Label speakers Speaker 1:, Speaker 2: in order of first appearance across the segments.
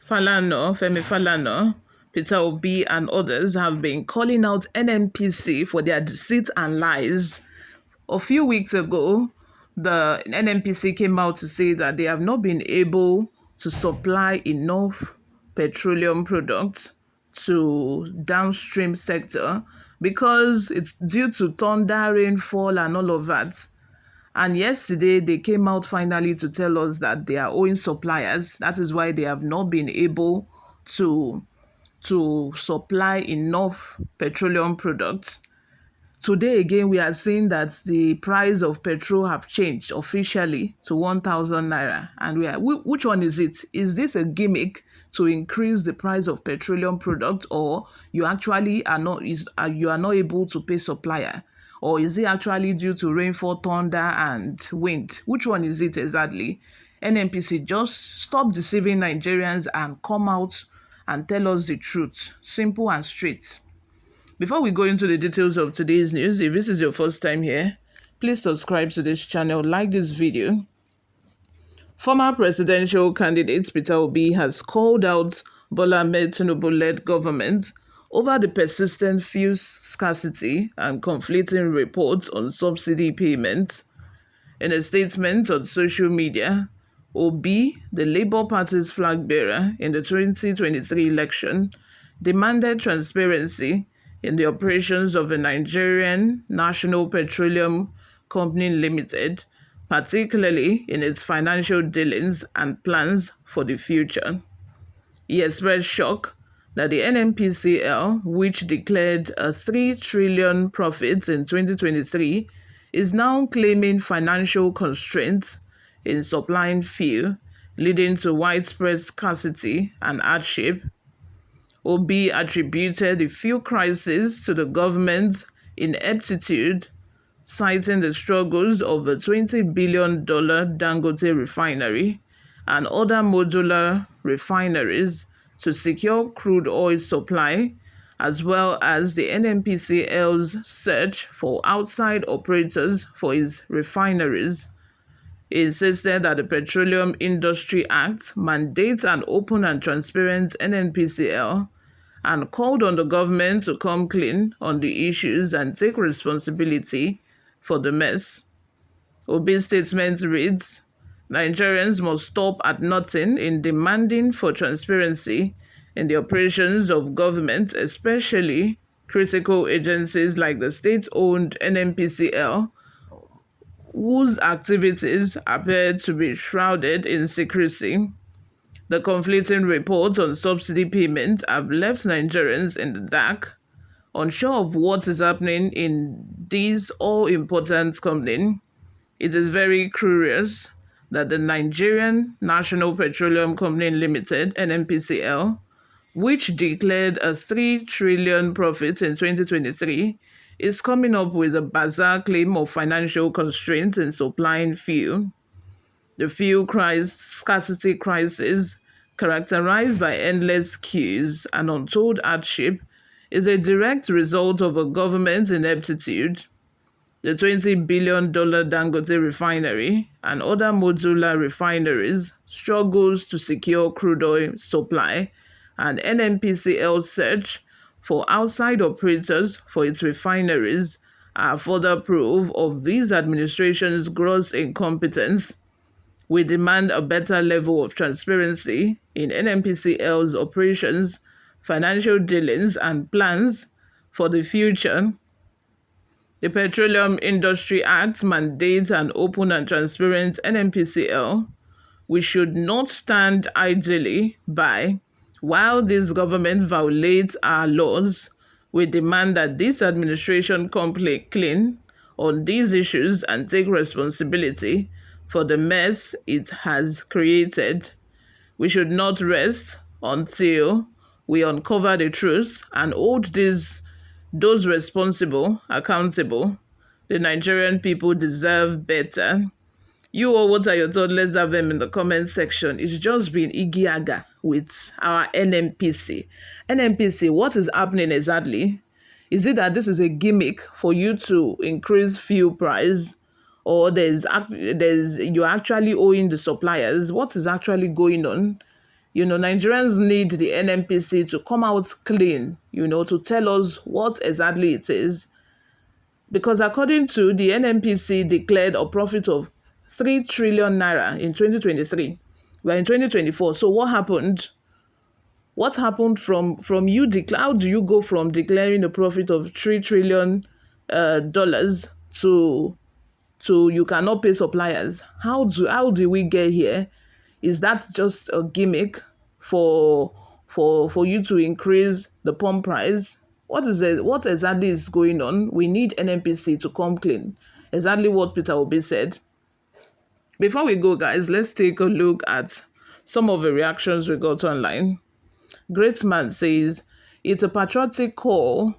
Speaker 1: Femi Falana, Peter Obi, and others have been calling out NNPC for their deceit and lies. A few weeks ago, the NNPC came out to say that they have not been able to supply enough petroleum products to downstream sector because it's due to thunder, rainfall, and all of that. And yesterday, they came out finally to tell us that they are owing suppliers. That is why they have not been able to, to supply enough petroleum products. Today again, we are seeing that the price of petrol have changed officially to 1,000 naira. And which one is it? Is this a gimmick to increase the price of petroleum product, or you actually you are not able to pay supplier? Or is it actually due to rainfall, thunder, and wind? Which one is it exactly? NNPC, just stop deceiving Nigerians and come out and tell us the truth. Simple and straight. Before we go into the details of today's news, if this is your first time here, please subscribe to this channel, like this video. Former presidential candidate Peter Obi has called out Bola Ahmed Tinubu-led government over the persistent fuel scarcity and conflicting reports on subsidy payments. In a statement on social media, Obi, the Labour Party's flag bearer in the 2023 election, demanded transparency in the operations of the Nigerian National Petroleum Company Limited, particularly in its financial dealings and plans for the future. He expressed shock that the Nnpcl, which declared a 3 trillion profit in 2023, is now claiming financial constraints in supplying fuel, leading to widespread scarcity and hardship. Obi attributed the fuel crisis to the government's ineptitude, citing the struggles of the $20 billion Dangote refinery and other modular refineries to secure crude oil supply, as well as the Nnpcl's search for outside operators for its refineries. He insisted that the Petroleum Industry Act mandates an open and transparent Nnpcl and called on the government to come clean on the issues and take responsibility for the mess. Obi's statement reads, Nigerians must stop at nothing in demanding for transparency in the operations of government, especially critical agencies like the state-owned Nnpcl, whose activities appear to be shrouded in secrecy. The conflicting reports on subsidy payments have left Nigerians in the dark, unsure of what is happening in this all-important company. It is very curious that the Nigerian National Petroleum Company Limited, Nnpcl, which declared a 3 trillion profit in 2023, is coming up with a bizarre claim of financial constraints in supplying fuel. The fuel scarcity crisis, characterized by endless queues and untold hardship, is a direct result of a government's ineptitude. The $20 billion Dangote refinery and other modular refineries struggles to secure crude oil supply, and Nnpcl's search for outside operators for its refineries are further proof of this administration's gross incompetence. We demand a better level of transparency in Nnpcl's operations, financial dealings, and plans for the future. The Petroleum Industry Act mandates an open and transparent Nnpcl. We should not stand idly by while this government violates our laws. We demand that this administration come clean on these issues and take responsibility for the mess it has created. We should not rest until we uncover the truth and hold those responsible accountable. The Nigerian people deserve better. You all, what are your thoughts? Let's have them in the comment section. It's just been Igiaga with our NNPC. NNPC, what is happening exactly? Is it that this is a gimmick for you to increase fuel price, or you're actually owing the suppliers? What is actually going on? Nigerians need the NNPC to come out clean, to tell us what exactly it is. Because according to the NNPC declared a profit of 3 trillion naira in 2023. We're in 2024. So what happened? What happened from you declare? How do you go from declaring a profit of $3 trillion to you cannot pay suppliers? How do we get here? Is that just a gimmick for you to increase the pump price? What exactly is going on? We need NNPC to come clean. Exactly what Peter Obi said. Before we go, guys, let's take a look at some of the reactions we got online. Great Man says, it's a patriotic call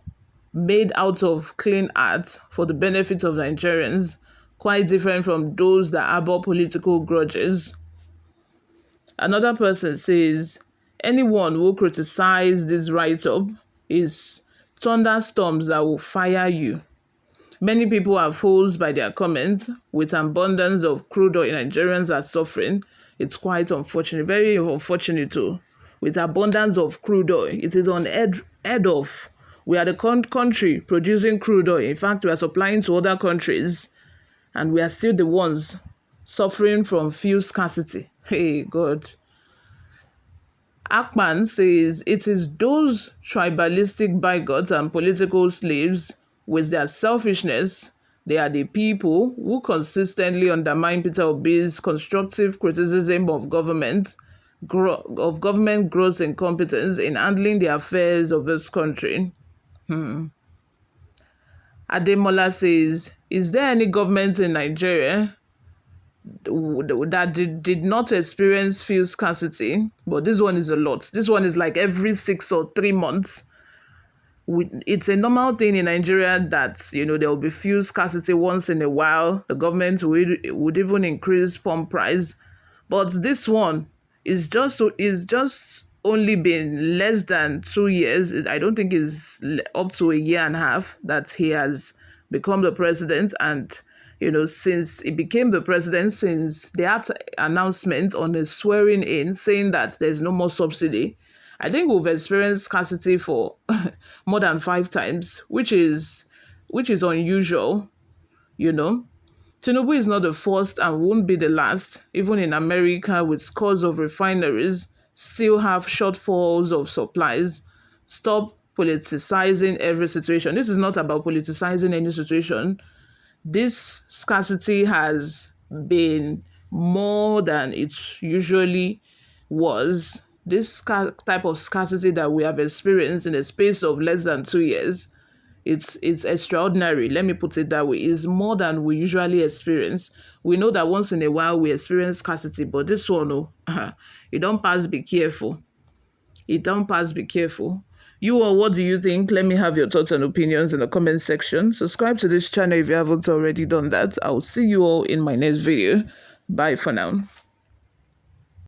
Speaker 1: made out of clean art for the benefit of Nigerians, quite different from those that harbor political grudges. Another person says, anyone who criticizes this write-up is thunderstorms that will fire you. Many people are fools by their comments. With abundance of crude oil, Nigerians are suffering. It's quite unfortunate, very unfortunate too. With abundance of crude oil, it is unheard of. We are the country producing crude oil. In fact, we are supplying to other countries, and we are still the ones suffering from fuel scarcity. Hey, God. Akman says, it is those tribalistic bigots and political slaves with their selfishness. They are the people who consistently undermine Peter Obi's constructive criticism of government growth incompetence in handling the affairs of this country. Ademola says, is there any government in Nigeria that did not experience fuel scarcity? But this one is a lot. This one is like every 6 or 3 months. It's a normal thing in Nigeria that, there will be fuel scarcity once in a while. The government would even increase pump price. But this one is just only been less than 2 years. I don't think it's up to a year and a half that he has become the president. And, since he became the president, since the announcement on the swearing in saying that there's no more subsidy, I think we've experienced scarcity for more than 5 times, which is unusual, Tinubu is not the first and won't be the last. Even in America, with scores of refineries, still have shortfalls of supplies. Stop politicizing every situation. This is not about politicizing any situation. This scarcity has been more than it usually was. This type of scarcity that we have experienced in a space of less than 2 years, it's extraordinary. Let me put it that way. It's more than we usually experience. We know that once in a while we experience scarcity, but this one, you don't pass, be careful. Be careful. You all, what do you think? Let me have your thoughts and opinions in the comment section. Subscribe to this channel if you haven't already done that. I'll see you all in my next video. Bye for now.